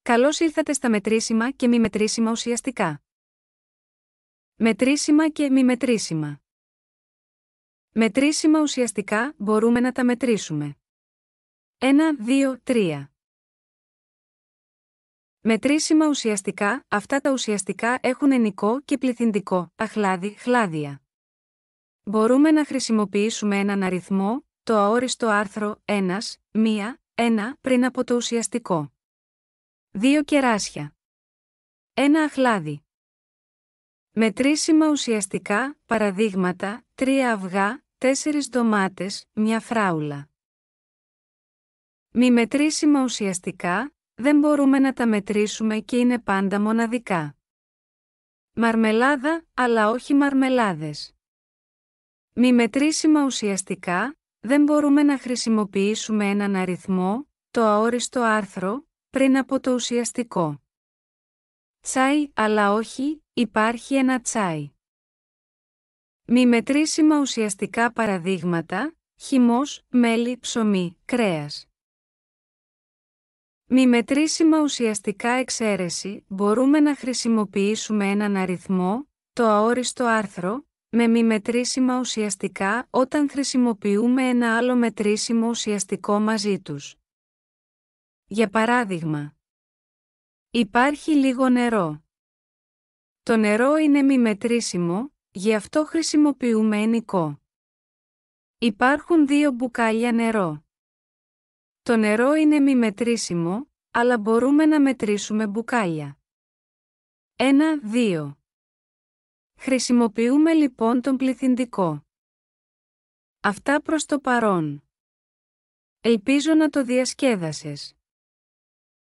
Καλώς ήρθατε στα μετρήσιμα και μη μετρήσιμα ουσιαστικά. Μετρήσιμα και μη μετρήσιμα. Μετρήσιμα ουσιαστικά μπορούμε να τα μετρήσουμε. 1, 2, 3. Μετρήσιμα ουσιαστικά, αυτά τα ουσιαστικά έχουν ενικό και πληθυντικό, αχλάδι, χλάδια. Μπορούμε να χρησιμοποιήσουμε έναν αριθμό, το αόριστο άρθρο 1, 1, πριν από το ουσιαστικό. 2 κεράσια. 1 αχλάδι. Μετρήσιμα ουσιαστικά, παραδείγματα, 3 αυγά, 4 ντομάτες, 1 φράουλα. Μη μετρήσιμα ουσιαστικά, δεν μπορούμε να τα μετρήσουμε και είναι πάντα μοναδικά. Μαρμελάδα, αλλά όχι μαρμελάδες. Μη μετρήσιμα ουσιαστικά, δεν μπορούμε να χρησιμοποιήσουμε έναν αριθμό, το αόριστο άρθρο, πριν από το ουσιαστικό. Τσάι, αλλά όχι, υπάρχει ένα τσάι. Μη μετρήσιμα ουσιαστικά παραδείγματα, χυμός, μέλι, ψωμί, κρέας. Μη μετρήσιμα ουσιαστικά εξαίρεση, μπορούμε να χρησιμοποιήσουμε έναν αριθμό, το αόριστο άρθρο, με μη μετρήσιμα ουσιαστικά όταν χρησιμοποιούμε ένα άλλο μετρήσιμο ουσιαστικό μαζί τους. Για παράδειγμα, υπάρχει λίγο νερό. Το νερό είναι μη μετρήσιμο, γι' αυτό χρησιμοποιούμε ενικό. Υπάρχουν 2 μπουκάλια νερό. Το νερό είναι μη μετρήσιμο, αλλά μπορούμε να μετρήσουμε μπουκάλια. 1, 2. Χρησιμοποιούμε λοιπόν τον πληθυντικό. Αυτά προς το παρόν. Ελπίζω να το διασκέδασες.